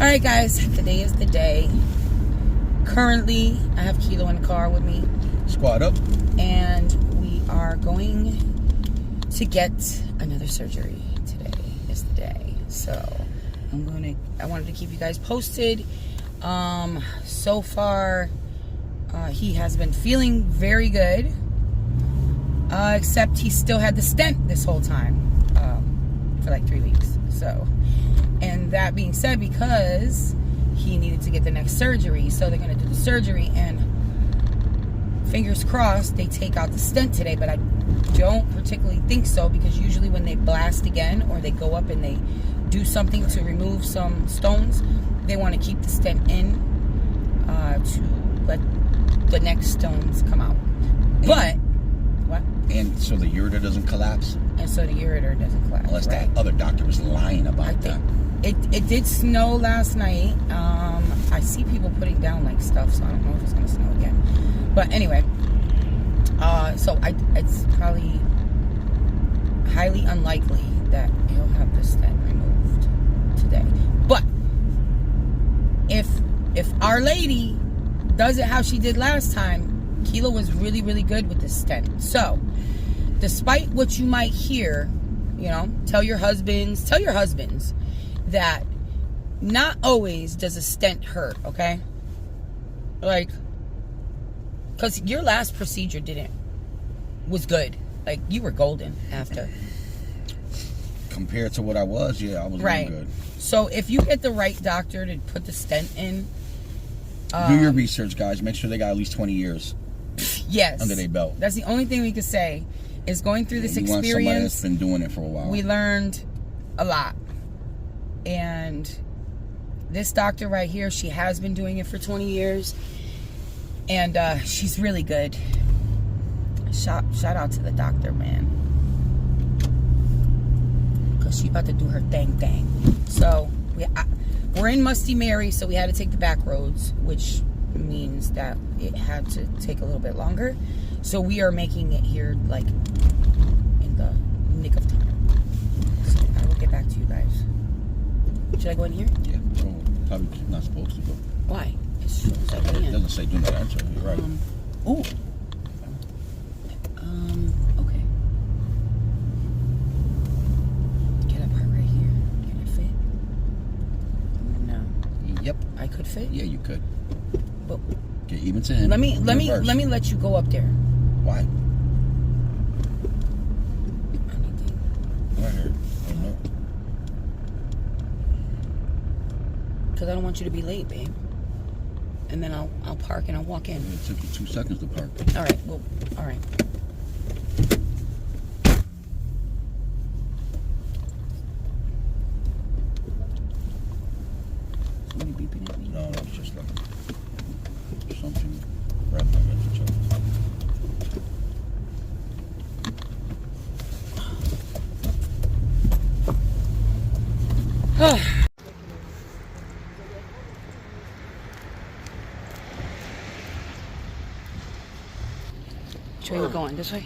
Alright guys, today is the day. Currently, I have Kilo in the car with me. Squad up. And we are going to get another surgery. Today is the day. So, I wanted to keep you guys posted. So far, he has been feeling very good. Except he still had the stent this whole time. For like 3 weeks. So, and that being said, because he needed to get the next surgery, so they're going to do the surgery, and fingers crossed they take out the stent today, but I don't particularly think so, because usually when they blast again or they go up and they do something to remove some stones, they want to keep the stent in to let the next stones come out. But what? And so the ureter doesn't collapse? And so the ureter doesn't collapse. Unless that other doctor was lying about that. It did snow last night. I see people putting down like stuff, so I don't know if it's going to snow again. But anyway, so it's probably highly unlikely that he'll have the stent removed today. But if Our Lady does it how she did last time, Kilo was really, really good with the stent. So, despite what you might hear, you know, tell your husbands that not always does a stent hurt, okay? Like, because your last procedure was good. Like, you were golden after. Compared to what I was, yeah, I was really good. So, if you get the right doctor to put the stent in, do your research, guys. Make sure they got at least 20 years. Yes. Under their belt. That's the only thing we could say is going through this experience. You want somebody that's been doing it for a while. We learned a lot. And this doctor right here, she has been doing it for 20 years. And she's really good. Shout out to the doctor, man. Because she about to do her thing. So, we're in Musty Mary, so we had to take the back roads, which means that it had to take a little bit longer. So we are making it here like in the nick of time. So I will get back to you guys. Should I go in here? Yeah, probably not supposed to go. Why? It shows up It doesn't say do not enter. You're right. Okay. Get up right here. Can it fit? No. Yep. I could fit? Yeah, you could. But okay, even to him. Let me let you go up there. Why? Right here. I don't know. Because I don't want you to be late, babe. And then I'll park and I'll walk in. It took you 2 seconds to park. All right. Well, all right. Somebody beeping at me? No, it's just like something wrapped against each other. Which way are we going? This way?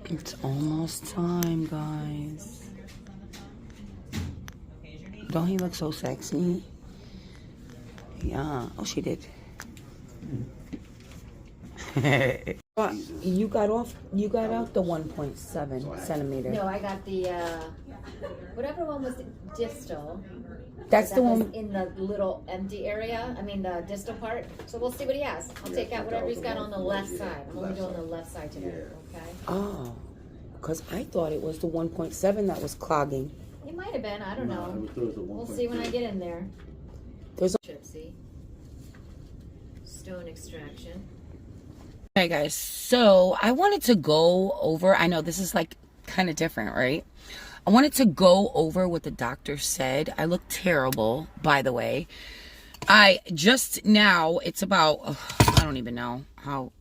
It's almost time, guys. Don't he look so sexy? Yeah. Oh, she did. You got off the 1.7 centimeter. No, I got the whatever one was distal. That's the was one in the little empty area. I mean the distal part. So we'll see what he has. I'll take out whatever he's got on the left side. I'm only doing the left side today. Okay. Oh, because I thought it was the 1.7 that was clogging. It might have been. I don't know. We'll see when I get in there. There's Gypsy. Stone extraction. Hey guys, so I wanted to go over, I know this is like kind of different, right? I wanted to go over what the doctor said. I look terrible, by the way. I just now, it's about, I don't even know how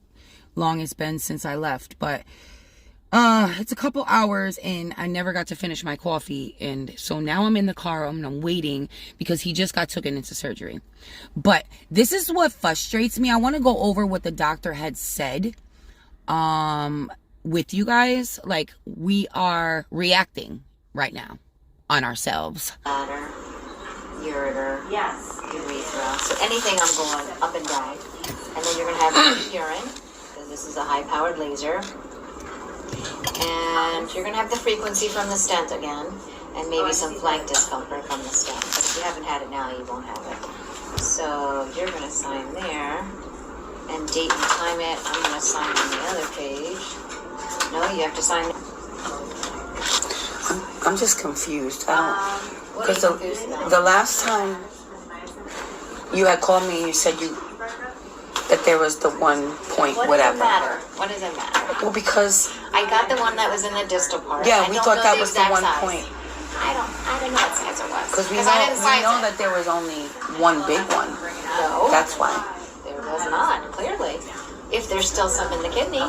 long it's been since I left, but It's a couple hours and I never got to finish my coffee. And so now I'm in the car and I'm waiting because he just got taken into surgery. But this is what frustrates me. I want to go over what the doctor had said with you guys. Like, we are reacting right now on ourselves. Bladder, ureter, yes, urethra. So anything I'm going up and down. And then you're going to have urine, because this is a high-powered laser. And you're going to have the frequency from the stent again, and maybe some flank discomfort from the stent. But if you haven't had it now, you won't have it. So you're going to sign there, and date and time it. I'm going to sign on the other page. No, you have to sign. I'm just confused. What are you confused about? The last time you had called me, you said that there was the 1 point What whatever. does it matter? What does it matter? Well, because I got the one that was in the distal part. yeah, I we don't thought know that the was the exact 1 size. point. I don't know what size it was. Because we I didn't size know it. that there was only one big one. No. That's why. There was not, clearly. If there's still some in the kidney.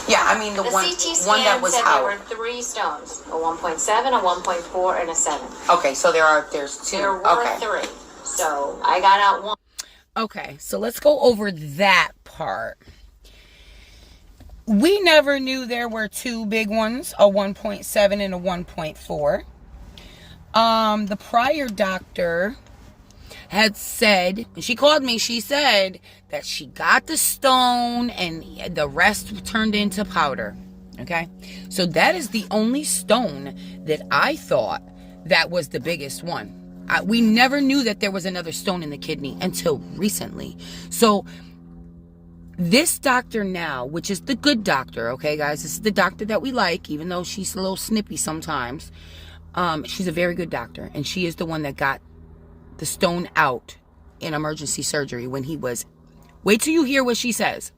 Yeah, I mean the CT scan one that was said out. there were 3 stones. A 1.7, a 1.4, and a 7. Okay, so there's 2. There were okay. 3. So I got out 1. Okay, so let's go over that part. We never knew there were 2 big ones, a 1.7 and a 1.4. The prior doctor had said, she called me, she said that she got the stone and the rest turned into powder. Okay, so that is the only stone that I thought that was the biggest one. We never knew that there was another stone in the kidney until recently. So this doctor now, which is the good doctor, okay, guys, this is the doctor that we like, even though she's a little snippy sometimes. She's a very good doctor, and she is the one that got the stone out in emergency surgery when he was. Wait till you hear what she says.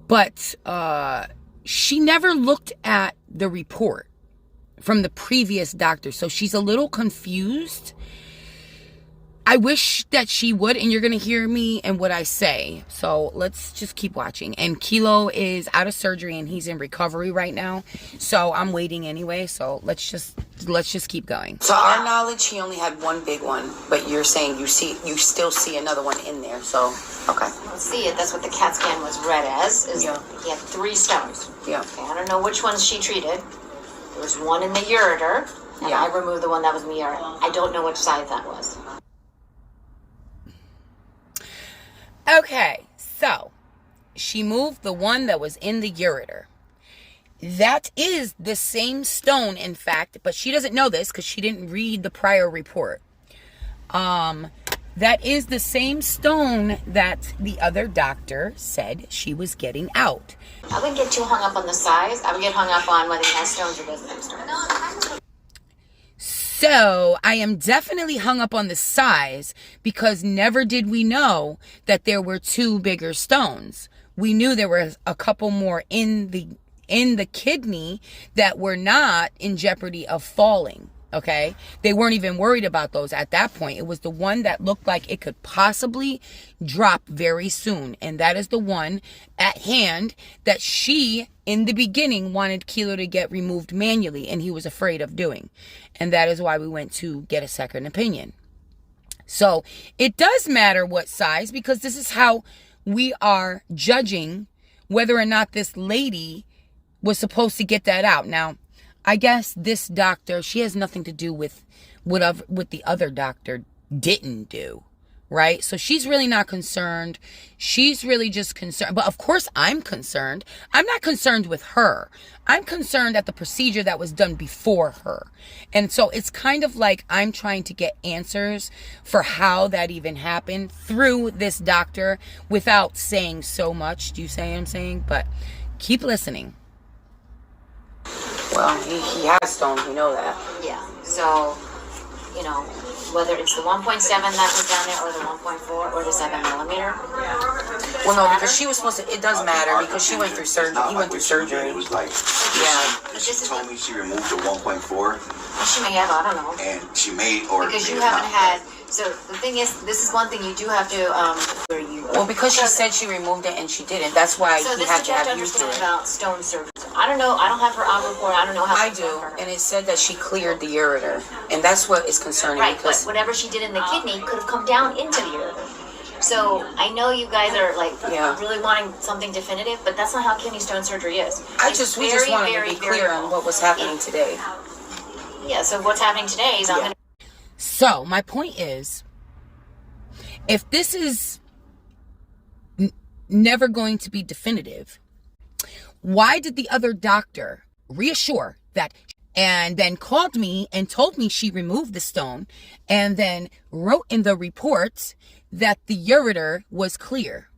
But she never looked at the report from the previous doctor, so she's a little confused. I wish that she would, and you're going to hear me and what I say. So let's just keep watching. And Kilo is out of surgery and he's in recovery right now. So I'm waiting anyway. So let's just keep going. To our knowledge, he only had 1 big one, but you're saying you still see another one in there. So okay. Let's see it. That's what the CAT scan was read as. Yeah. He had 3 stones. Yeah. Okay, I don't know which ones she treated. There was 1 in the ureter, and Yeah. I removed the one that was in the urine. I don't know which side that was. Okay, so she moved the one that was in the ureter. That is the same stone, in fact, but she doesn't know this because she didn't read the prior report. That is the same stone that the other doctor said she was getting out. I wouldn't get too hung up on the size. I would get hung up on whether he has stones or doesn't have stones. So I am definitely hung up on the size because never did we know that there were 2 bigger stones. We knew there were a couple more in the kidney that were not in jeopardy of falling. Okay, they weren't even worried about those at that point. It was the one that looked like it could possibly drop very soon, and that is the one at hand that she in the beginning wanted Kilo to get removed manually, and he was afraid of doing, and that is why we went to get a second opinion. So it does matter what size, because this is how we are judging whether or not this lady was supposed to get that out. Now, I guess this doctor, she has nothing to do with what the other doctor didn't do, right? So she's really not concerned. She's really just concerned. But of course I'm concerned. I'm not concerned with her. I'm concerned at the procedure that was done before her. And so it's kind of like I'm trying to get answers for how that even happened through this doctor without saying so much. Do you see what I'm saying? But keep listening. Well, he has stones, we know that. Yeah, so, you know, whether it's the 1.7 that was down there or the 1.4 or the 7 millimeter. Well, no, because she was supposed to, it does matter because she went through surgery. He went through surgery. It was like, Yeah. she told me she removed the 1.4. She may have, I don't know. And she may or Because may you not haven't had, so the thing is, this is one thing you do have to, where you. Well, because she said she removed it and she didn't. That's why So he this had is to what you have have to you do understand it. about stone surgery. I don't know, I don't have her op report, I don't know how. I do, and it said that she cleared the ureter, and that's what is concerning. Right, but because whatever she did in the kidney could have come down into the ureter. So I know you guys are like really wanting something definitive, but that's not how kidney stone surgery is. we just wanted to be clear on what was happening today. Yeah, so what's happening today is I'm going to. So my point is, if this is never going to be definitive, why did the other doctor reassure that and then called me and told me she removed the stone and then wrote in the report that the ureter was clear,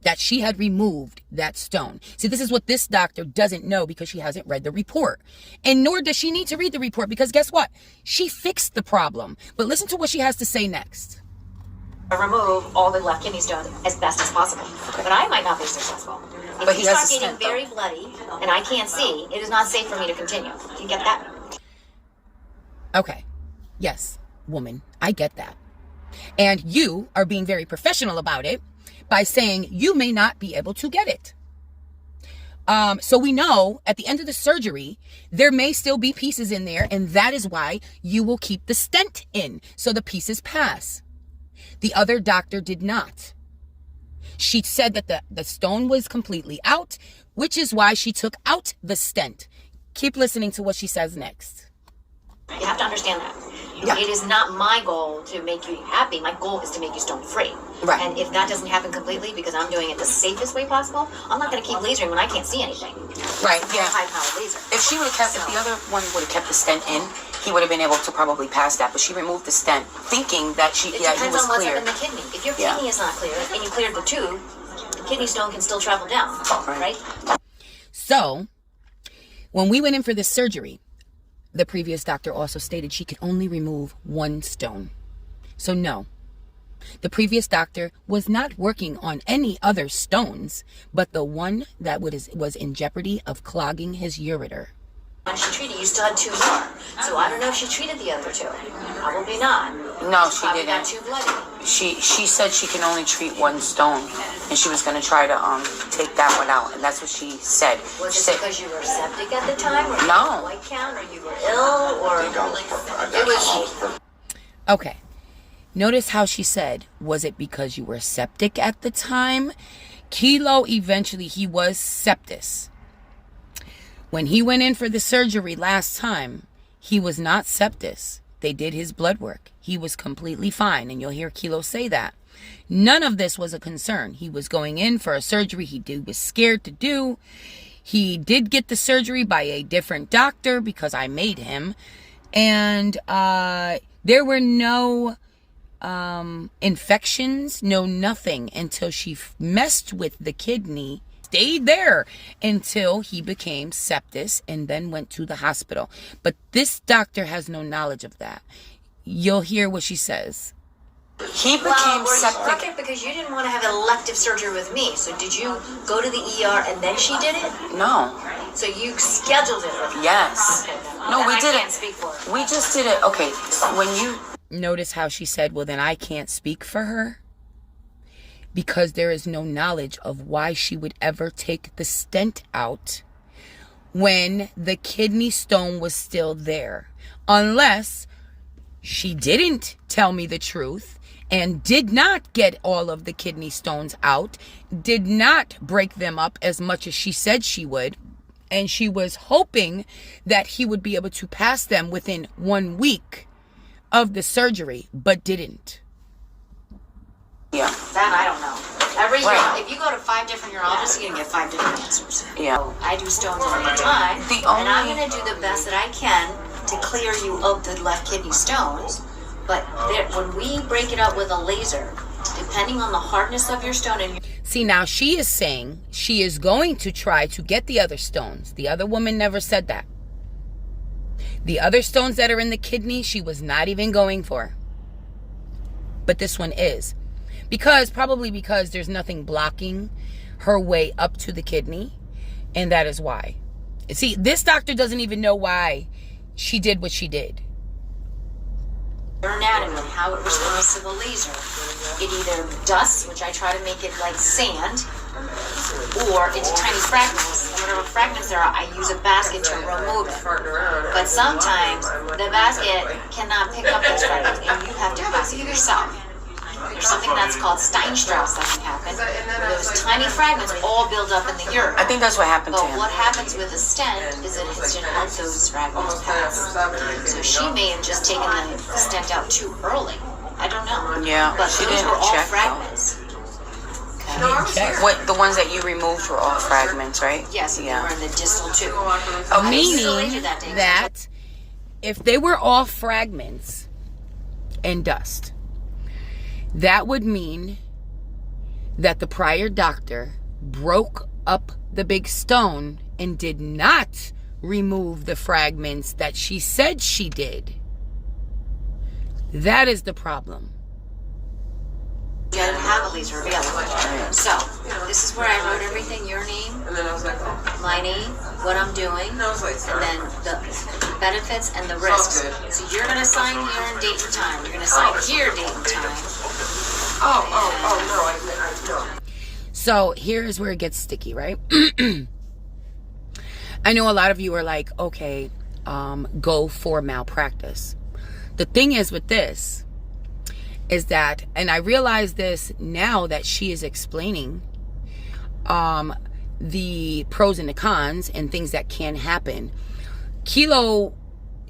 that she had removed that stone? See, this is what this doctor doesn't know because she hasn't read the report. And nor does she need to read the report because guess what? She fixed the problem. But listen to what she has to say next. Remove all the left kidney stones as best as possible. But I might not be successful. If But you he has start a getting stent, very bloody and I can't see, it is not safe for me to continue. Do you get that? Okay. Yes, woman, I get that. And you are being very professional about it by saying you may not be able to get it. So we know at the end of the surgery, there may still be pieces in there, and that is why you will keep the stent in, so the pieces pass. The other doctor did not. She said that the stone was completely out, which is why she took out the stent. Keep listening to what she says next. You have to understand that. Yeah. It is not my goal to make you happy. My goal is to make you stone free. Right. And if that doesn't happen completely because I'm doing it the safest way possible, I'm not going to keep lasering when I can't see anything. Right, yeah. High-powered laser. If she would have kept, if the other one would have kept the stent in, he would have been able to probably pass that. But she removed the stent, thinking that he It depends was on what's clear. up in the kidney. If your kidney is not clear and you cleared the tube, the kidney stone can still travel down, right? So, when we went in for this surgery, the previous doctor also stated she could only remove one stone. So no, the previous doctor was not working on any other stones, but the one that was in jeopardy of clogging his ureter. When she treated, you still had two more. So I don't know if she treated the other two. Probably not. No, she Probably got didn't. too bloody. She said she can only treat one stone, and she was going to try to take that one out, and that's what she said. Was She it because you were septic at the time, or you No. had a white count, or you were ill, or it was? Okay. Notice how she said, was it because you were septic at the time? Kilo, eventually, he was septus. When he went in for the surgery last time, he was not septus. They did his blood work. He was completely fine, and you'll hear Kilo say that. None of this was a concern. He was going in for a surgery he was scared to do. He did get the surgery by a different doctor because I made him. And there were no infections, no nothing until she messed with the kidney. Stayed there until he became septus and then went to the hospital. But this doctor has no knowledge of that. You'll hear what she says. He became septic. Okay, because you didn't want to have elective surgery with me. So did you go to the ER and then she did it? No. So you scheduled it with her? Yes. Okay, then. No, Then we I did can't it. speak for her. We just did it. Okay, when you notice how she said, well, then I can't speak for her. Because there is no knowledge of why she would ever take the stent out when the kidney stone was still there. Unless she didn't tell me the truth and did not get all of the kidney stones out, did not break them up as much as she said she would, and she was hoping that he would be able to pass them within 1 week of the surgery, but didn't. Yeah. That I don't know. Right. If you go to 5 different urologists, you're going to get 5 different answers. Yeah. So I do stones all the time, and I'm going to do the best that I can to clear you of the left kidney stones. But when we break it up with a laser, depending on the hardness of your stone and See, now she is saying she is going to try to get the other stones. The other woman never said that. The other stones that are in the kidney, she was not even going for. But this one is. Probably because there's nothing blocking her way up to the kidney. And that is why. See, this doctor doesn't even know why she did what she did. Your anatomy, how it responds to the laser. It either dusts, which I try to make it like sand, or into tiny fragments. And whatever fragments there are, I use a basket to remove it. But sometimes the basket cannot pick up those fragments, and you have to pass it yourself. There's something that's called Steinstraus that can happen, where those tiny fragments all build up in the urine. I think that's what happened to But him. what happens with a stent is that it didn't let those fragments pass. So she may have just taken the stent out too early. I don't know. Yeah, But she those didn't were all check, though. fragments. Okay. What, the ones that you removed were all fragments, right? Yes, and they were in the distal tube. Meaning that if they were all fragments and dust, that would mean that the prior doctor broke up the big stone and did not remove the fragments that she said she did. That is the problem. You didn't have a laser available. So, this is where I wrote everything, your name, my name, what I'm doing, and then the benefits and the risks. So you're going to sign here and date and time. You're going to sign here, date and time. So here's where it gets sticky, right? I know a lot of you are like, okay, go for malpractice. The thing is with this is that, and I realize this now that she is explaining the pros and the cons and things that can happen. Kilo,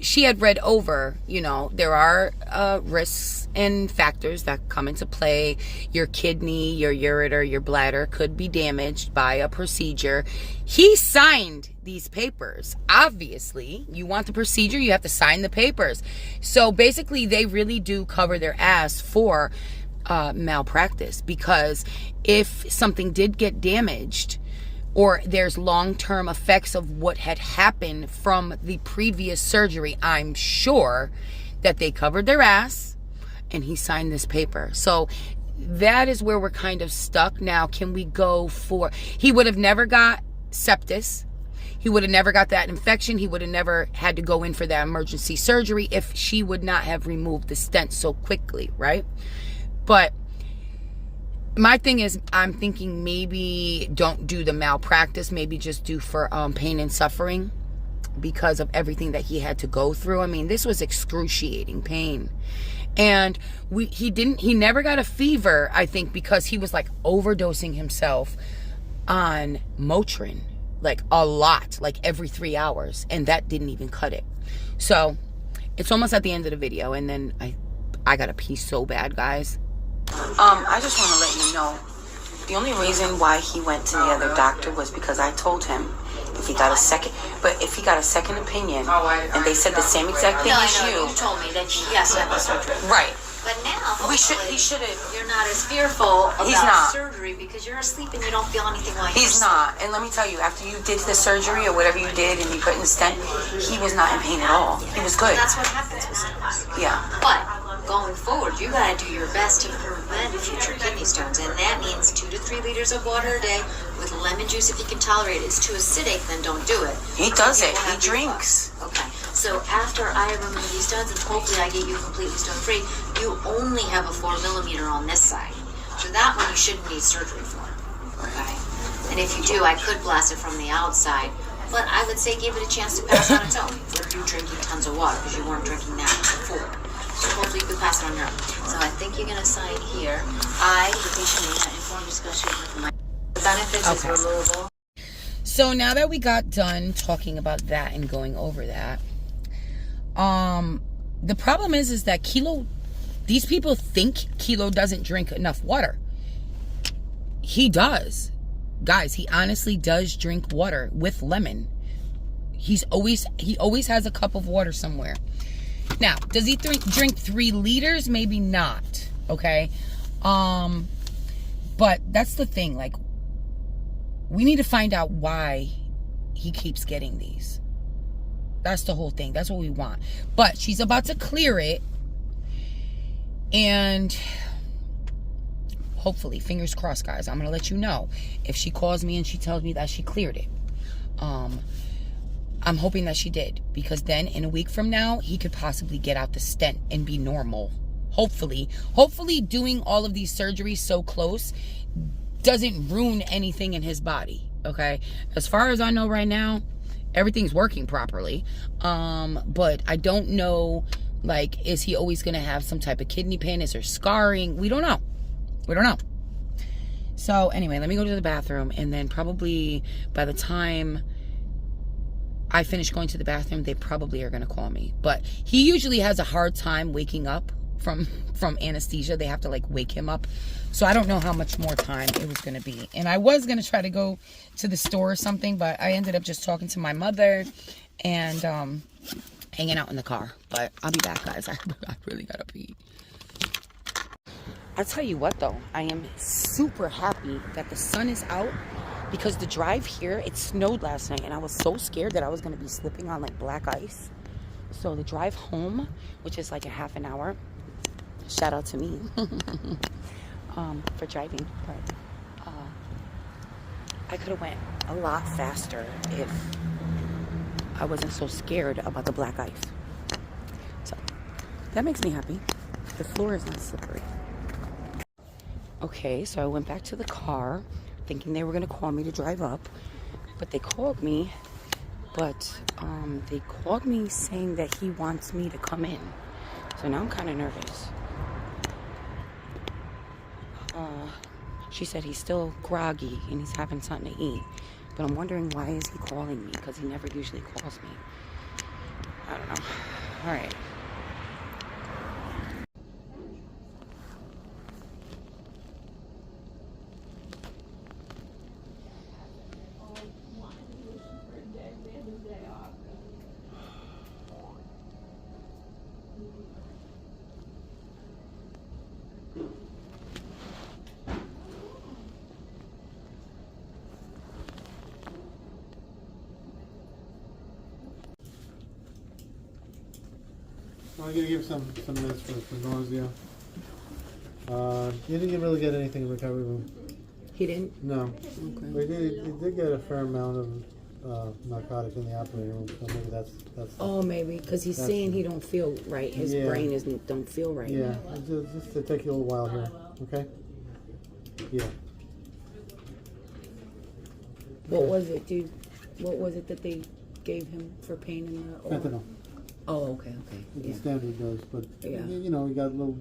she had read over, there are risks and factors that come into play. Your kidney, your ureter, your bladder could be damaged by a procedure. He signed these papers. Obviously, you want the procedure, you have to sign the papers. So basically, they really do cover their ass for malpractice, because if something did get damaged, or there's long-term effects of what had happened from the previous surgery, I'm sure that they covered their ass and he signed this paper. So that is where we're kind of stuck. Now, can we go for... He would have never got sepsis. He would have never got that infection. He would have never had to go in for that emergency surgery if she would not have removed the stent so quickly, right? But my thing is, I'm thinking maybe don't do the malpractice. Maybe just do for pain and suffering because of everything that he had to go through. I mean, this was excruciating pain. And he never got a fever, I think, because he was like overdosing himself on Motrin, like a lot, like every 3 hours. And that didn't even cut it. So it's almost at the end of the video. And then I got to pee so bad, guys. I just want to let you know, the only reason why he went to the other doctor was because I told him if he got a second opinion, and they said the same exact thing as you. You told me that he has to have a surgery. Right. But now, He should have. You're not as fearful He's about not. surgery because you're asleep and you don't feel anything like He's not. And let me tell you, after you did the surgery or whatever you did and you put in the stent, he was not in pain at all. He was good. That's what happens with stents. Yeah. But going forward, you gotta do your best to prevent future kidney stones, and that means 2 to 3 liters of water a day with lemon juice if you can tolerate it. It's too acidic, then don't do it. He does You it. will He have your drinks. fun. Okay. So after I remove these stones, and hopefully I get you completely stone free, you only have a 4 millimeter on this side. So that one you shouldn't need surgery for. Okay. And if you do, I could blast it from the outside. But I would say give it a chance to pass on its own with you drinking tons of water, because you weren't drinking that before. So hopefully you can pass it on your own. So I think you're going to sign here. The patient may not inform discussion with my benefits is removal. So now that we got done talking about that and going over that, the problem is that these people think Kilo doesn't drink enough water. He does. Guys, he honestly does drink water with lemon. He always has a cup of water somewhere. Now, does he drink 3 liters? Maybe not. Okay. But that's the thing. Like, we need to find out why he keeps getting these. That's the whole thing. That's what we want. But she's about to clear it. And hopefully, fingers crossed, guys, I'm going to let you know if she calls me and she tells me that she cleared it. I'm hoping that she did, because then in a week from now, he could possibly get out the stent and be normal. Hopefully doing all of these surgeries so close doesn't ruin anything in his body. Okay. As far as I know right now, everything's working properly. But I don't know, like, is he always going to have some type of kidney pain? Is there scarring? We don't know. So anyway, let me go to the bathroom, and then probably by the time I finish going to the bathroom, they probably are going to call me. But he usually has a hard time waking up from anesthesia. They have to like wake him up. So I don't know how much more time it was going to be. And I was going to try to go to the store or something, but I ended up just talking to my mother and hanging out in the car. But I'll be back, guys. I really got to pee. I'll tell you what, though. I am super happy that the sun is out, because the drive here, it snowed last night, and I was so scared that I was going to be slipping on like black ice. So the drive home, which is like a half an hour, shout out to me for driving, but I could have went a lot faster if I wasn't so scared about the black ice. So that makes me happy. The floor is not slippery. Okay, so I went back to the car thinking they were going to call me to drive up, but they called me, saying that he wants me to come in. So now I'm kind of nervous. She said he's still groggy and he's having something to eat, but I'm wondering, why is he calling me? Because he never usually calls me. I don't know. All right. I'm gonna give some meds for nausea. You didn't really get anything in the recovery room. He didn't? No. Okay. We did get a fair amount of narcotic in the operating room, so maybe that's. Oh, maybe because he's saying he don't feel right. His brain don't feel right. Yeah, just to take you a little while here, okay? Yeah. What was it, dude? What was it that they gave him for pain in the? Fentanyl. Oh, okay. The Yeah. standard dose, but Yeah. you know, we got a little,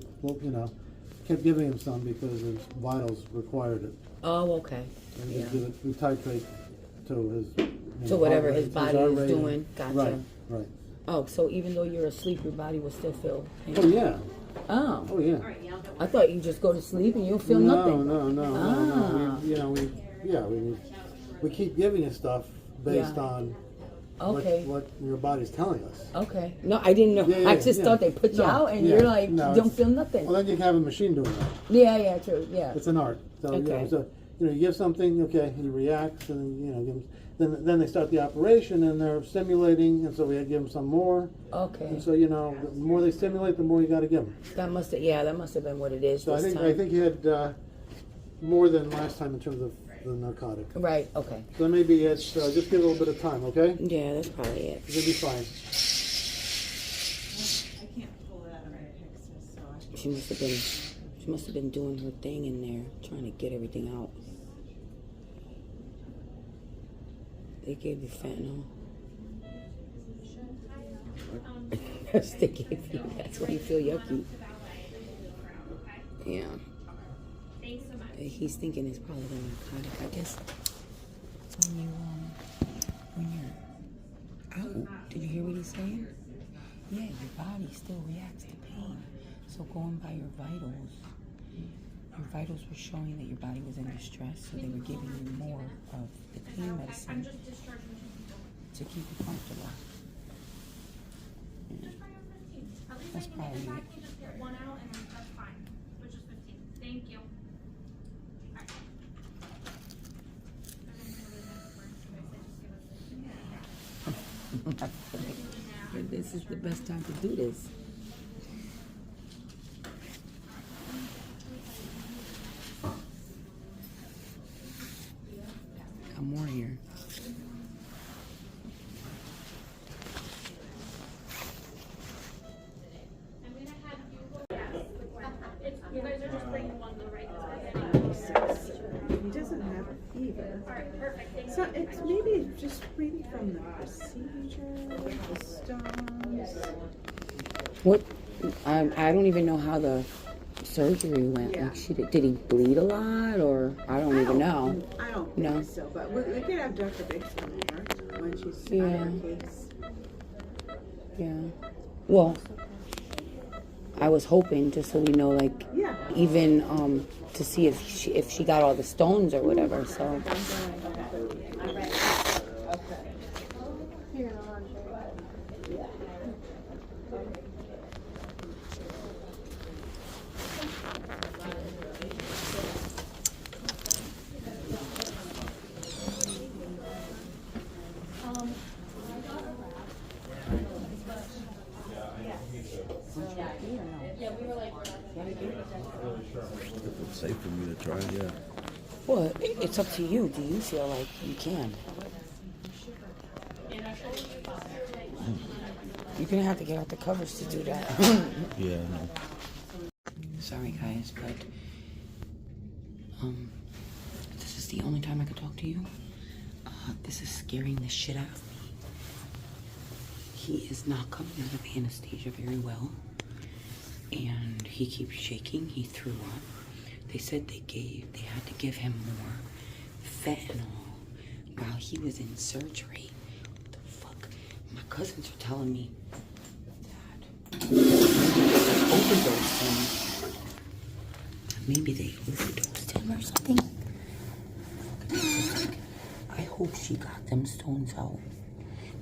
kept giving him some because his vitals required it. Oh, okay. And Yeah. we titrate to his. To whatever heart his rate, body heart is rate. doing. Gotcha. Right. Oh, so even though you're asleep, your body will still feel pain? Oh yeah. Oh. Yeah. I thought you just go to sleep and you don't feel nothing. No. We keep giving you stuff based on Okay. what your body's telling us. Okay. No, I didn't know. Yeah, I just thought they put you out and you're like, you don't feel nothing. Well, then you can have a machine doing that. Yeah, true. Yeah. It's an art. So, Okay. You give something, okay, he reacts, and then they start the operation, and they're stimulating, and so we had to give them some more. Okay. And so the more they stimulate, the more you got to give them. That must have been what it is. So this time. I think you had more than last time in terms of the narcotic. Right. Okay. So maybe it's just give it a little bit of time, okay? Yeah, that's probably it. You'll be fine. I can't pull it out of my Texas, so She must have been doing her thing in there, trying to get everything out. They gave you fentanyl. That's they gave you. That's why you feel yucky. Yeah. He's thinking it's probably the narcotic. I guess when you're out, did you hear what he's saying? Yeah, your body still reacts to pain. So going by your vitals were showing that your body was in distress, so they were giving you more of the pain medicine to keep you comfortable. Yeah. That's probably it. Thank you. This is the best time to do this. Got more here. have a fever. So it's maybe from the procedure, the stones. What? I don't even know how the surgery went. Yeah. Like did he bleed a lot, or I don't even know. I don't No. think so, but we could have Dr. Biggs come here when she's Yeah. on her case. Yeah. Well, I was hoping just so we know, like, Yeah. even to see if she got all the stones or whatever. So. If it's safe for me to try, yeah. Well, it's up to you. Do you feel like you can? You're gonna have to get out the covers to do that. Yeah, I know. Sorry, guys, but this is the only time I could talk to you. This is scaring the shit out of me. He is not coming out of anesthesia very well, and he keeps shaking. He threw up. They said they had to give him more fentanyl while he was in surgery. What the fuck? My cousins are telling me that overdosed him. Maybe they overdosed him or something. I hope she got them stones out,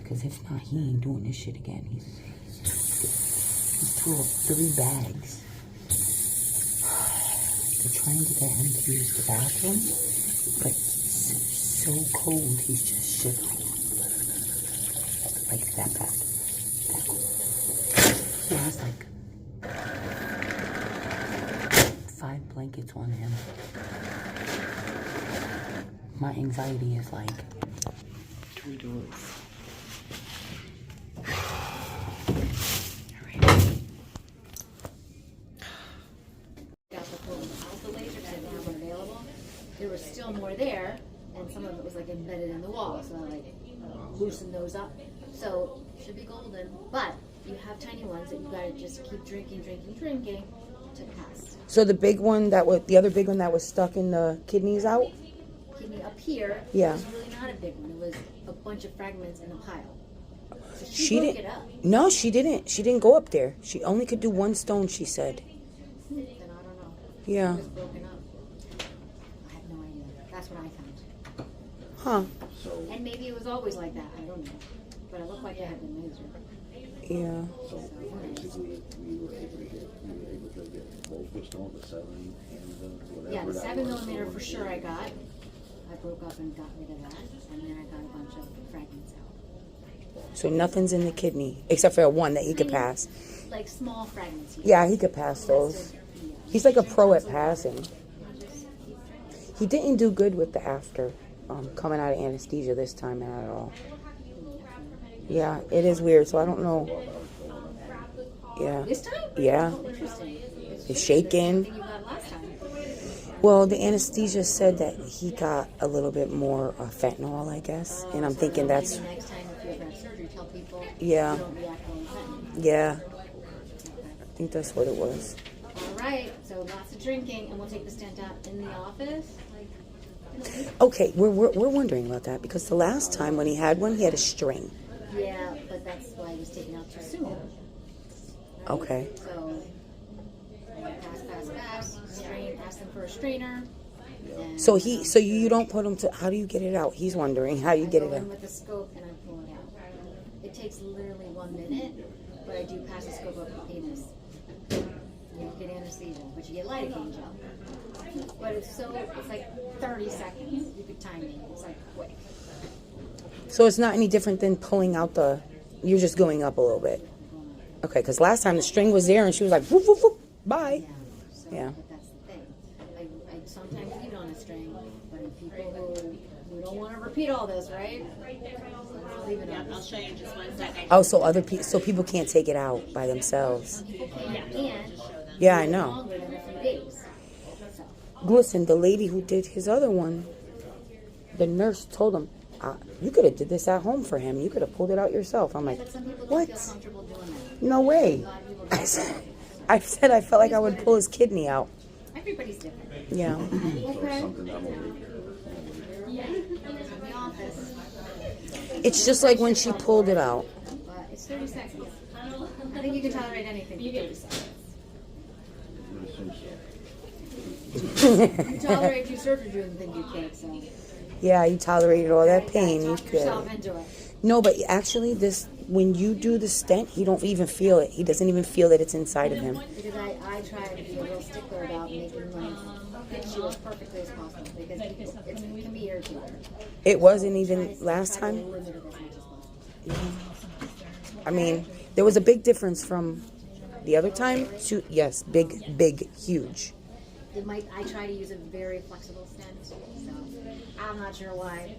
because if not, he ain't doing this shit again. He threw up 3 bags. They're trying to get him to use the bathroom, but he's so cold, he's just shivering. Like that bad. That cold. He has like 5 blankets on him. My anxiety is like through the roof. There was still more there, and some of it was like embedded in the wall, so I like loosened those up. So should be golden, but you have tiny ones that you gotta just keep drinking to pass. So the big one the other big one that was stuck in the kidneys out? Kidney up here Yeah. was really not a big one. It was a bunch of fragments in a pile. So She she broke didn't. it up. No, she didn't. She didn't go up there. She only could do 1 stone, she said. Then I don't know. Yeah. It was broken up. I have no idea. That's what I found. Huh. And maybe it was always like that. I don't know. But it looked like it had been lasered. Yeah. So basically, we were able to get both the stone, the 7 and the whatever. Yeah, the that 7mm was. for sure I got. I broke up and got rid of that. And then I got a bunch of fragments out. So nothing's in the kidney, except for 1 that he could pass. Like small fragments. Yeah, he could pass those. He's like a pro at passing. He didn't do good with the after coming out of anesthesia this time at all. Yeah, it is weird, so I don't know. Yeah. This time? Yeah. Oh, interesting. He's shaking. You got last time. Well, the anesthesia said that he got a little bit more fentanyl, I guess. And I'm thinking that's, Maybe next time if you ever have surgery, tell people Yeah. you don't react well to fentanyl. yeah. I think that's what it was. All right, so lots of drinking, and we'll take the stent out in the office. Okay, we're wondering about that because the last time when he had one, he had a string. Yeah, but that's why it was taken out too soon. Right? Okay. So, pass, strain, ask them for a strainer. And, So you don't put him to, how do you get it out? He's wondering how you get I it go in out. with the scope and I pull it out. It takes literally 1 minute, but I do pass the scope up the penis. You get anesthesia, but you get lidocaine gel. But it's like 30 seconds. You could time it. It's like quick. So it's not any different than pulling out you're just going up a little bit. Okay, because last time the string was there and she was like, whoop, whoop, whoop, bye. Yeah. So, Yeah. But that's the thing. I sometimes leave it on a string, but in people who don't want to repeat all this, right? I'll leave it on. I'll show you in just 1 second. Oh, so people can't take it out by themselves. People can, and Yeah, I know. longer than a few days. So, Listen, the lady who did his other one, the nurse told him, you could have did this at home for him. You could have pulled it out yourself. I'm like, But some people don't what? feel comfortable doing that. No way. A lot of people I don't. said I felt like I would pull his kidney out. Everybody's different. Yeah. Okay. Something I'm over here. In the office, It's just like when she pulled it out. but it's 30 seconds. I think you can tolerate anything for 30 seconds. You tolerate your surgery doing the thing you can't, so. Yeah, you tolerated all that pain. You Talk could. yourself into it. No, but actually, when you do the stent, he don't even feel it. He doesn't even feel that it's inside of him. Because I try to be a real stickler about making money fit you as perfectly as possible because people, it can be irritating. It wasn't even last Try to time. limit it as much as possible. I mean, there was a big difference from the other time to, yes, big, huge. I try to use a very flexible stent, so I'm not sure why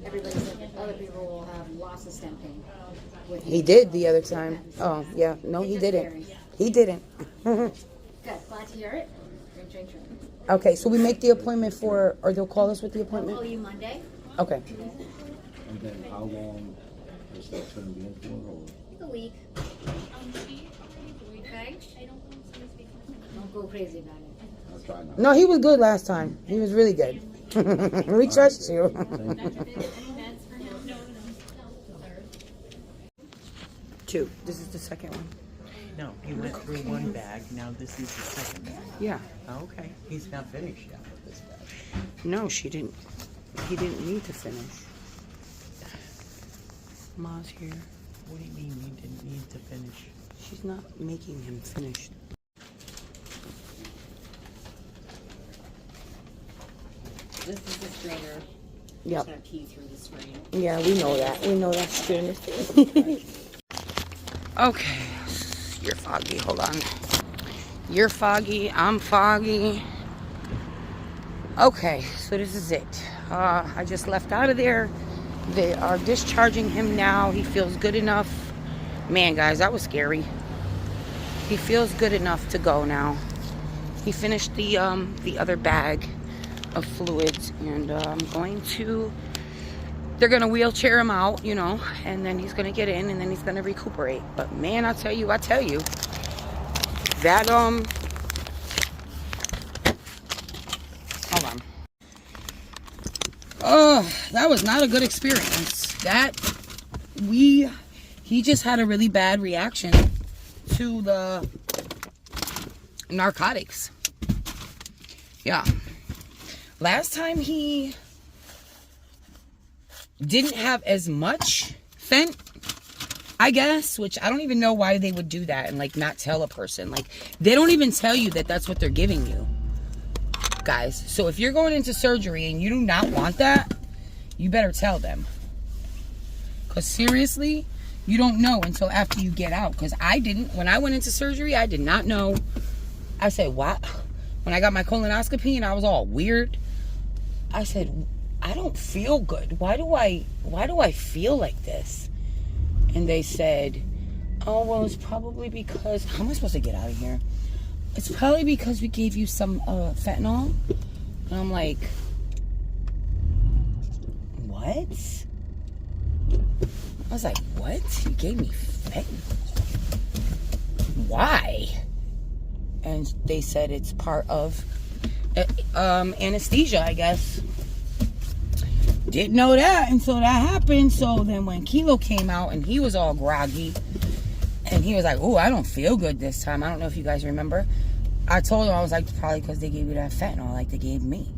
everybody said other people will have lots of stent pain. With He did the other time. Oh, yeah. No, It he just didn't. varies. He didn't. Good, glad to hear it. Drink. Okay, so we make the appointment or they'll call us with the I'll appointment? call you Monday. Okay. And then how long is that gonna be in for, or? Like a week. Okay? Don't go crazy about it. I'll try not. No, he was good last time. He was really good. We trust you. Two. This is the second one. No, he went through one bag, now this is the second bag. Yeah. Oh, okay, he's not finished yet with this bag. No, she didn't. He didn't need to finish. Ma's here. What do you mean you didn't need to finish? She's not making him finish. This is the strainer. Yep. Just gotta pee through the screen. Yeah, we know that. We know that's true. Okay. You're foggy. Hold on. You're foggy. I'm foggy. Okay, so this is it. I just left out of there. They are discharging him now. He feels good enough. Man, guys, that was scary. He feels good enough to go now. He finished the other bag of fluids, and they're gonna wheelchair him out, you know, and then he's gonna get in, and then he's gonna recuperate. But man, I tell you, that hold on. Oh, that was not a good experience. He just had a really bad reaction to the narcotics. Yeah. Last time he didn't have as much fent, I guess, which I don't even know why they would do that and like not tell a person. Like, they don't even tell you that that's what they're giving you, guys. So if you're going into surgery and you do not want that, you better tell them. Because seriously, you don't know until after you get out. Because I didn't. When I went into surgery, I did not know. I said, what? When I got my colonoscopy and I was all weird, I said, I don't feel good. Why do I feel like this? And they said, oh, well, it's probably because, how am I supposed to get out of here? It's probably because we gave you some fentanyl. And I'm like, what? I was like, what? You gave me fentanyl? Why? And they said it's part of anesthesia, I guess. Didn't know that until that happened. So then when Kilo came out and he was all groggy and he was like, oh, I don't feel good this time. I don't know if you guys remember. I told him, I was like, probably because they gave you that fentanyl like they gave me.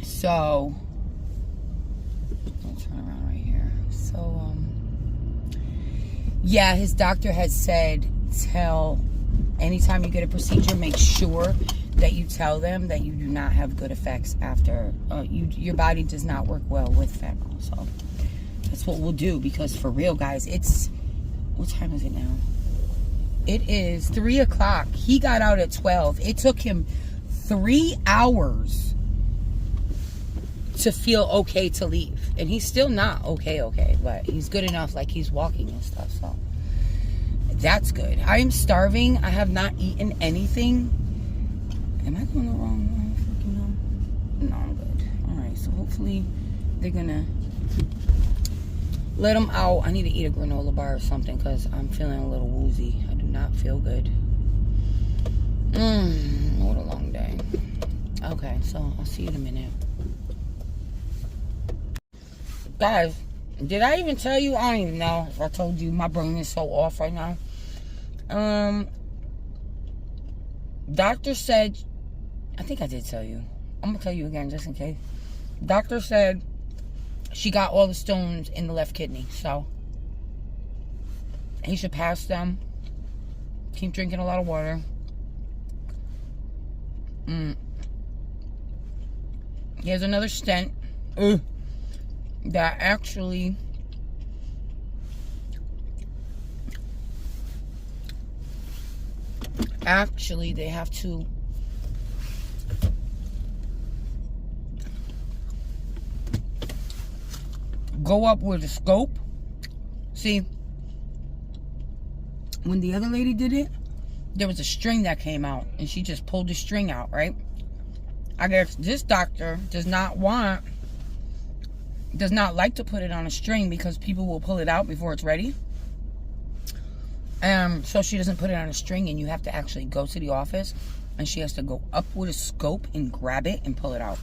So I'll turn around right here. So yeah, his doctor has said, anytime you get a procedure, make sure that you tell them that you do not have good effects after your body does not work well with fentanyl. So that's what we'll do, because for real, guys, what time is it now? It is 3 o'clock. He got out at 12. It took him 3 hours to feel okay to leave, and he's still not okay, but he's good enough, like he's walking and stuff, so that's good. I am starving. I have not eaten anything. Am I going the wrong way? Freaking No, I'm good. Alright, so hopefully they're gonna let them out. I need to eat a granola bar or something because I'm feeling a little woozy. I do not feel good. What a long day. Okay, so I'll see you in a minute. Guys, did I even tell you? I don't even know if I told you. My brain is so off right now. Doctor said, I think I did tell you. I'm gonna tell you again just in case. Doctor said she got all the stones in the left kidney, so he should pass them. Keep drinking a lot of water. Here's another stent that actually they have to go up with a scope. See, when the other lady did it, there was a string that came out and she just pulled the string out, right? I guess this doctor does not like to put it on a string because people will pull it out before it's ready. So she doesn't put it on a string, and you have to actually go to the office and she has to go up with a scope and grab it and pull it out.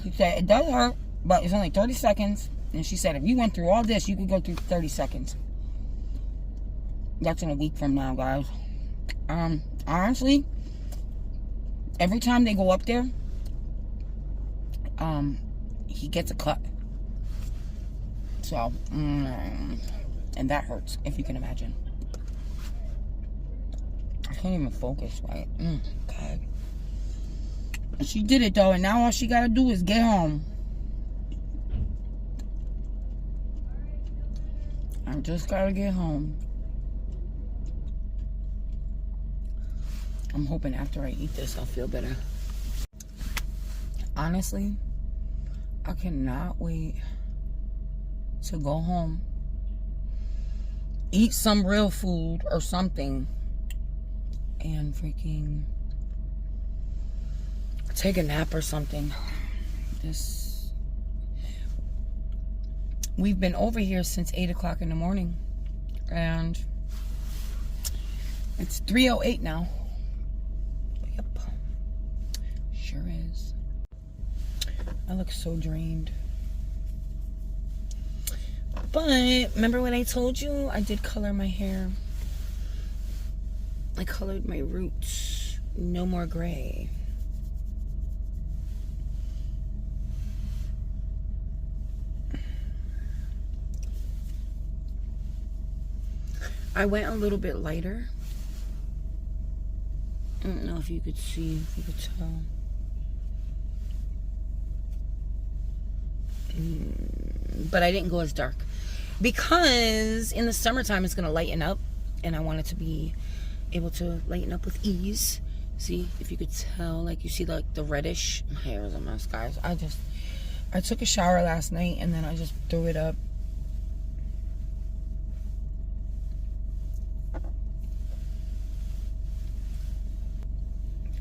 She said it does hurt, but it's only 30 seconds. And she said if you went through all this, you could go through 30 seconds. That's in a week from now, guys. Honestly, every time they go up there, he gets a cut. So, and that hurts, if you can imagine. I can't even focus, right? God. She did it, though, and now all she gotta do is get home. I just gotta get home. I'm hoping after I eat this, I'll feel better. Honestly, I cannot wait to go home, eat some real food or something, and freaking take a nap or something. We've been over here since 8 o'clock in the morning, and it's 3:08 now. Yep, sure is. I look so drained. But remember when I told you I did color my hair? I colored my roots. No more gray. I went a little bit lighter. I don't know if you could see, if you could tell. But I didn't go as dark because in the summertime it's gonna lighten up, and I want it to be able to lighten up with ease. See, if you could tell, like you see like the reddish. My hair is a mess, guys. I took a shower last night and then I just threw it up.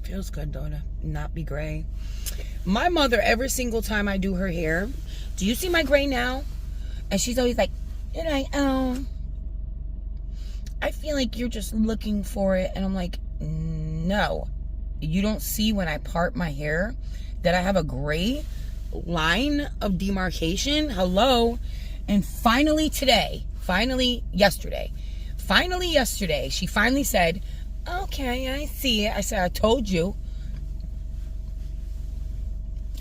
Feels good though to not be gray. My mother, every single time I do her hair, do you see my gray now? And she's always like, I feel like you're just looking for it. And I'm like, no. You don't see when I part my hair that I have a gray line of demarcation? Hello. And finally yesterday, she finally said, okay, I see it. I said, I told you.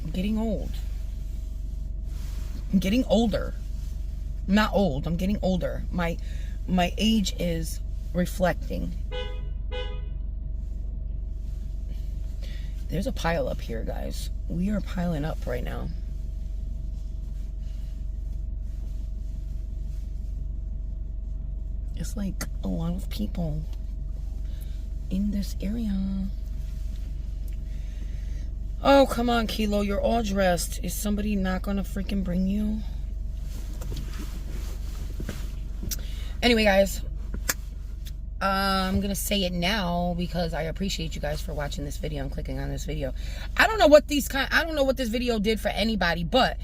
I'm getting old. I'm getting older. I'm not old. I'm getting older. My age is reflecting. There's a pile up here, guys. We are piling up right now. It's like a lot of people in this area. Oh, come on, Kilo. You're all dressed. Is somebody not gonna freaking bring you? Anyway, guys. I'm gonna say it now because I appreciate you guys for watching this video and clicking on this video. I don't know what this video did for anybody, but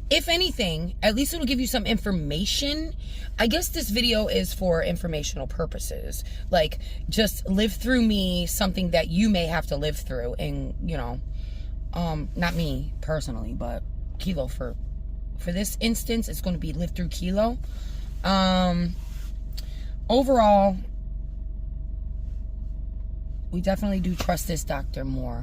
if anything, at least it'll give you some information. I guess this video is for informational purposes. Like, just live through me something that you may have to live through, and you know, not me personally, but Kilo for this instance, it's going to be live through Kilo. Overall, we definitely do trust this doctor more.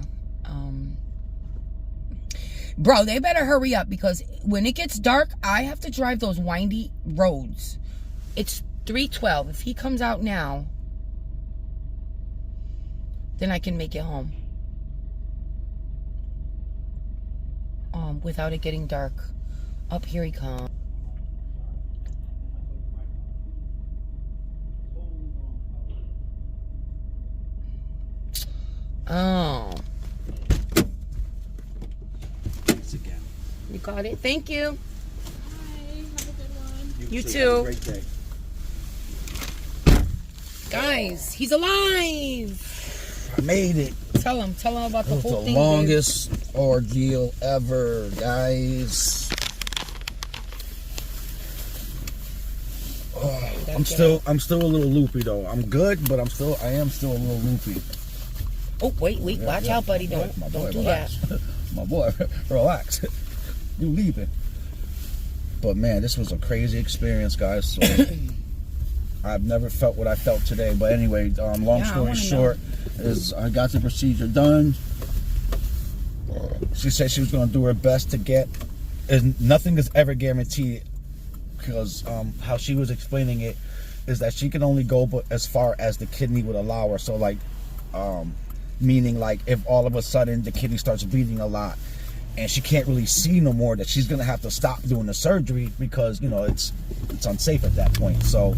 Bro, they better hurry up because when it gets dark, I have to drive those windy roads. It's 3:12. If he comes out now, then I can make it home. Without it getting dark. Up here he comes. Oh. Thanks again. You got it. Thank you. Hi, have a good one. You Have too. a great day. Guys, he's alive. I made it. Tell him about the It was whole the thing. longest ordeal ever, guys. Oh, I'm still a little loopy though. I'm good, but I am still a little loopy. Oh, wait, watch out, buddy. Don't do relax. that. My boy, relax. You leaving. But man, this was a crazy experience, guys. So I've never felt what I felt today. But anyway, long story short, is I got the procedure done. She said she was going to do her best to get, and nothing is ever guaranteed, because how she was explaining it is that she can only go but as far as the kidney would allow her. So like, meaning like if all of a sudden the kidney starts bleeding a lot and she can't really see no more, that she's going to have to stop doing the surgery because, you know, it's unsafe at that point. So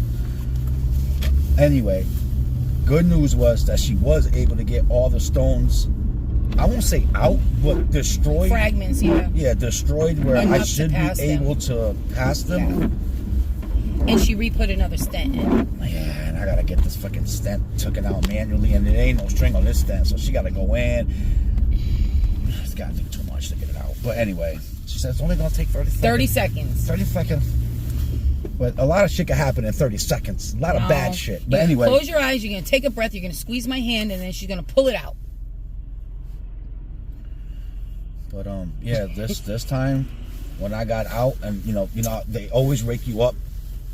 anyway, good news was that she was able to get all the stones, I won't say out, but destroyed. Fragments, yeah. Yeah, destroyed where Enough I to should be pass them. able to pass them. Yeah. And she re-put another stent in. Yeah, and I gotta get this fucking stent taken out manually, and there ain't no string on this stent, so she gotta go in. It's gotta take too much to get it out. But anyway, she said it's only gonna take 30 seconds. 30 seconds. 30 seconds. But a lot of shit can happen in 30 seconds. A lot of bad shit. But anyway. Close your eyes, you're gonna take a breath, you're gonna squeeze my hand, and then she's gonna pull it out. But yeah, this time when I got out, and you know they always wake you up,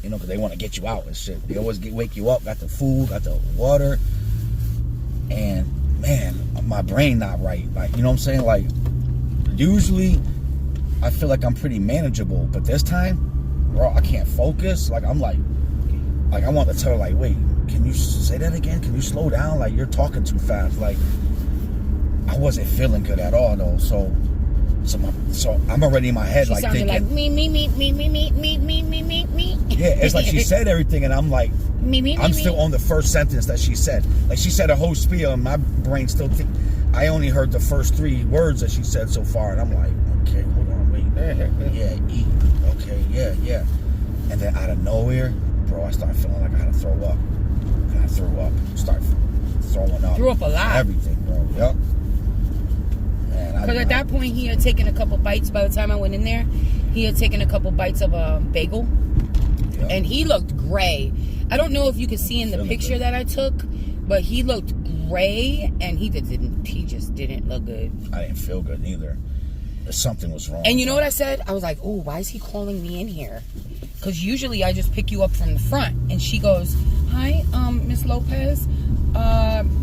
you know, because they want to get you out and shit. They always wake you up, got the food, got the water, and man, my brain not right. Like, you know what I'm saying? Like, usually I feel like I'm pretty manageable, but this time, bro, I can't focus. Like, I'm like I want to tell her, like, wait, can you say that again? Can you slow down? Like, you're talking too fast. Like, I wasn't feeling good at all though. So I'm already in my head, She like sounded thinking, like me. yeah, it's like she said everything, and I'm like, I'm still on the first sentence that she said. Like, she said a whole spiel, and my brain still think. I only heard the first 3 words that she said so far, and I'm like, okay, hold on, wait, yeah, eat, okay, yeah, and then out of nowhere, bro, I started feeling like I had to throw up, and I threw up, start throwing up, Threw up a lot. everything, bro, yep. Because at that point, he had taken a couple bites. By the time I went in there, he had taken a couple bites of a bagel. Yep. And he looked gray. I don't know if you could see in the picture that I took, but he looked gray, and he just didn't look good. I didn't feel good neither. Something was wrong. And you know what I said? I was like, oh, why is he calling me in here? Because usually I just pick you up from the front. And she goes, hi, Miss Lopez.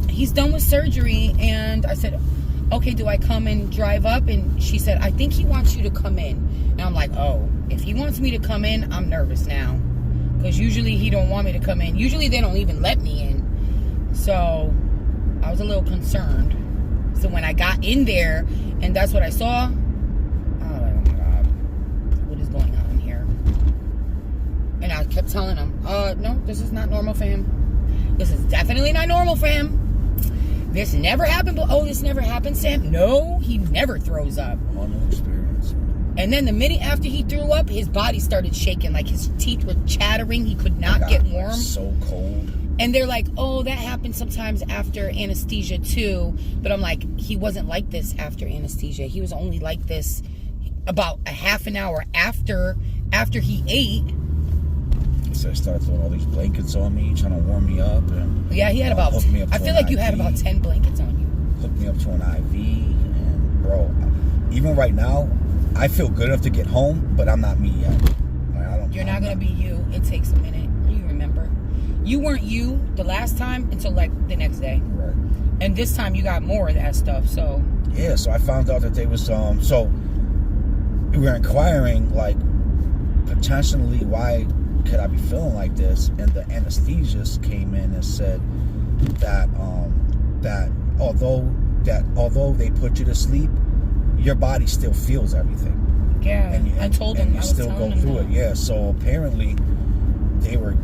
He's done with surgery. And I said, okay, do I come and drive up? And she said, I think he wants you to come in. And I'm like, oh, if he wants me to come in, I'm nervous now. Because usually he don't want me to come in. Usually they don't even let me in. So I was a little concerned. So when I got in there and that's what I saw, oh my God, what is going on here? And I kept telling him, no, this is not normal for him. This is definitely not normal for him. This never happened, but this never happened, Sam. No, he never throws up. On no experience. And then the minute after he threw up, his body started shaking, like his teeth were chattering. He could not get warm. So cold. And they're like, oh, that happens sometimes after anesthesia too. But I'm like, he wasn't like this after anesthesia. He was only like this about a half an hour after he ate. So I started throwing all these blankets on me, trying to warm me up. And, Yeah, he had about, I feel like you had about 10 blankets on you. Hooked me up to an IV. And bro, even right now, I feel good enough to get home, but I'm not me yet. Like, You're not going to be you. It takes a minute. You remember. You weren't you the last time until like the next day. Right. And this time you got more of that stuff, so. Yeah, so I found out that they was, so we were inquiring, like, potentially why could I be feeling like this? And the anesthesiast came in and said that, that although they put you to sleep, your body still feels everything. Yeah, and I told him. And you still go through it. Yeah, so apparently they were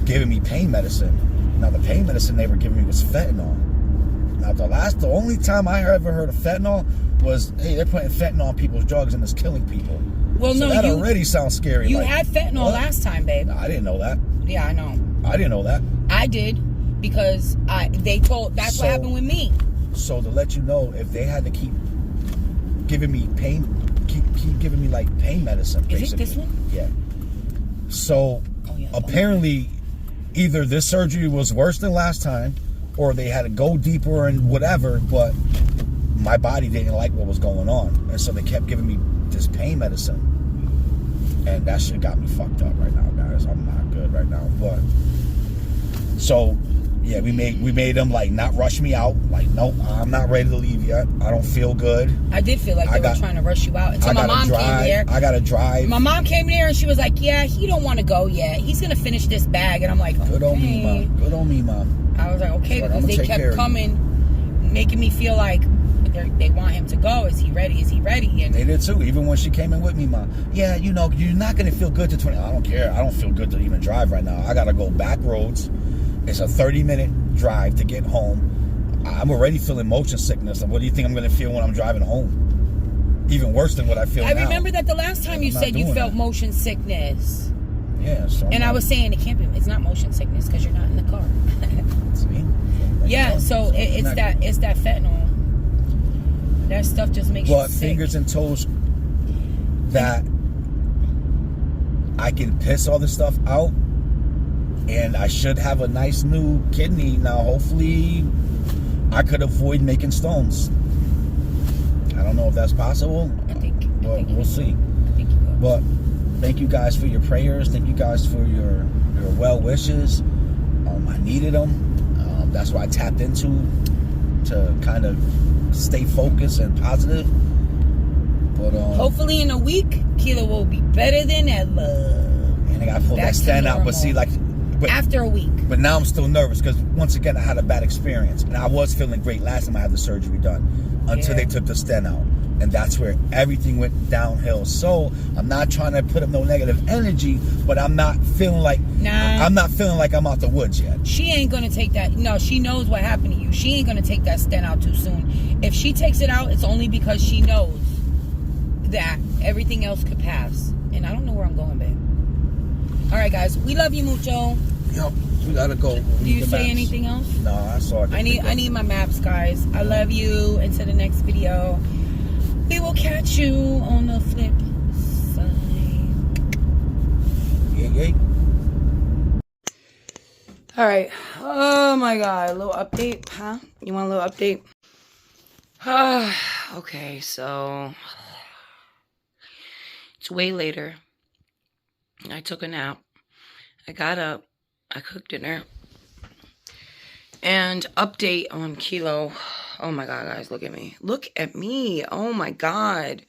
giving me pain medicine. Now the pain medicine they were giving me was fentanyl. Now the only time I ever heard of fentanyl was, hey, they're putting fentanyl on people's drugs and it's killing people. Well, so no, that already sounds scary. You like, had fentanyl what? last time, babe. No, I didn't know that. Yeah, I know. I didn't know that. I did because they told. That's what happened with me. So to let you know, if they had to keep giving me pain, keep giving me like pain medicine. Is basically. it this one? Yeah. So apparently, either this surgery was worse than last time, or they had to go deeper and whatever. But my body didn't like what was going on, and so they kept giving me this pain medicine, and that shit got me fucked up right now, guys. I'm not good right now, but so. Yeah, we made them like not rush me out. Like, nope, I'm not ready to leave yet. I don't feel good. I did feel like they were trying to rush you out until my mom came there. I gotta drive. My mom came there and she was like, "Yeah, he don't want to go yet. He's gonna finish this bag." And I'm like, okay. Good on me, mom. Good on me, mom. I was like, okay, So because they kept coming, making me feel like they want him to go. Is he ready? Is he ready? And they did too. Even when she came in with me, mom. Yeah, you know, you're not gonna feel good to 20. I don't care. I don't feel good to even drive right now. I gotta go back roads. It's a 30-minute drive to get home. I'm already feeling motion sickness. What do you think I'm going to feel when I'm driving home? Even worse than what I feel now. I remember that the last time you said you felt motion sickness. Yeah. So and I was saying it can't be. It's not motion sickness because you're not in the car. See? Yeah. So it's that fentanyl. That stuff just makes you sick. Fingers and toes that I can piss all this stuff out. And I should have a nice new kidney now. Hopefully, I could avoid making stones. I don't know if that's possible, but we'll see. But thank you guys for your prayers. Thank you guys for your well wishes. I needed them. That's why I tapped into to kind of stay focused and positive. But hopefully, in a week, Kilo will be better than ever. And I got to pull that stand out. But see, like. But, after a week. But now I'm still nervous because once again I had a bad experience. And I was feeling great last time I had the surgery done until they took the stent out. And that's where everything went downhill. So I'm not trying to put up no negative energy, but I'm not feeling like I'm out the woods yet. She ain't gonna take that. No, she knows what happened to you. She ain't gonna take that stent out too soon. If she takes it out, it's only because she knows that everything else could pass. And I don't know where I'm going, babe. All right, guys. We love you mucho. Yep. We gotta go. Do you say anything else? No, I saw it. I need my maps, guys. I love you. Until the next video, we will catch you on the flip side. Yeah. All right. Oh my God. A little update, huh? You want a little update? Okay. So it's way later. I took a nap. I got up. I cooked dinner. And update on Kilo. Oh my God, guys, look at me. Look at me. Oh my God.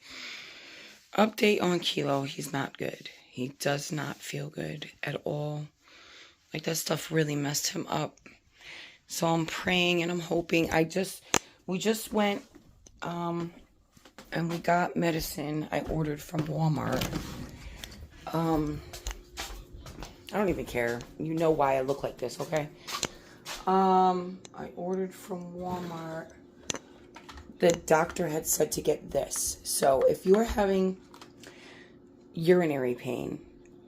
Update on Kilo. He's not good. He does not feel good at all. Like, that stuff really messed him up. So I'm praying and I'm hoping. We just went and we got medicine I ordered from Walmart. I don't even care. You know why I look like this, okay? I ordered from Walmart. The doctor had said to get this. So if you're having urinary pain,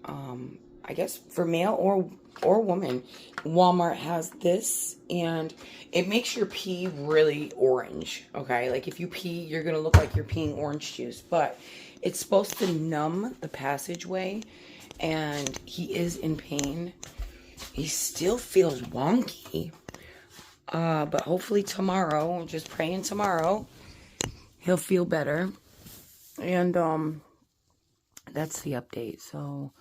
I guess for male or or woman, Walmart has this, and it makes your pee really orange, okay? Like if you pee, you're gonna look like you're peeing orange juice, but it's supposed to numb the passageway, and he is in pain. He still feels wonky, but hopefully tomorrow, just praying tomorrow, he'll feel better. And that's the update. So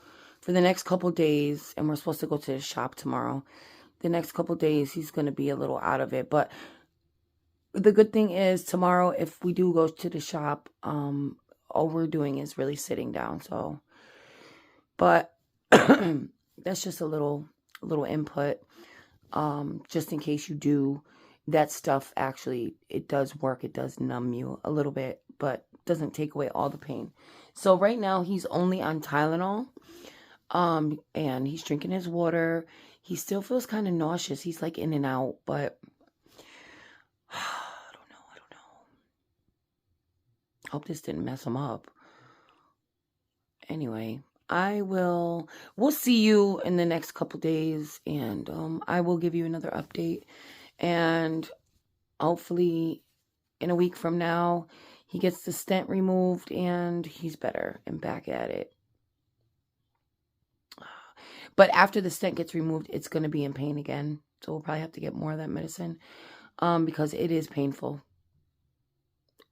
for the next couple days, and we're supposed to go to the shop tomorrow, the next couple days he's going to be a little out of it. But the good thing is tomorrow, if we do go to the shop, all we're doing is really sitting down. So, but that's just a little input, just in case you do. That stuff actually, it does work. It does numb you a little bit, but doesn't take away all the pain. So right now he's only on Tylenol, and he's drinking his water. He still feels kind of nauseous. He's like in and out, but I don't know. Hope this didn't mess him up. Anyway, we'll see you in the next couple days, and I will give you another update, and hopefully in a week from now he gets the stent removed and he's better and back at it. But after the stent gets removed, it's going to be in pain again, so we'll probably have to get more of that medicine, because it is painful.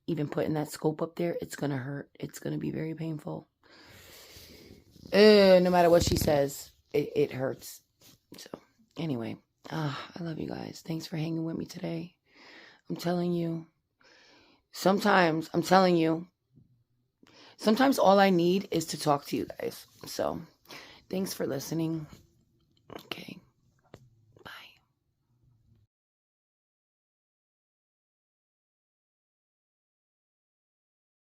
Even putting that scope up there, it's going to hurt. It's going to be very painful. No matter what she says, it hurts. So anyway, I love you guys. Thanks for hanging with me today. I'm telling you, sometimes all I need is to talk to you guys. So thanks for listening. Okay.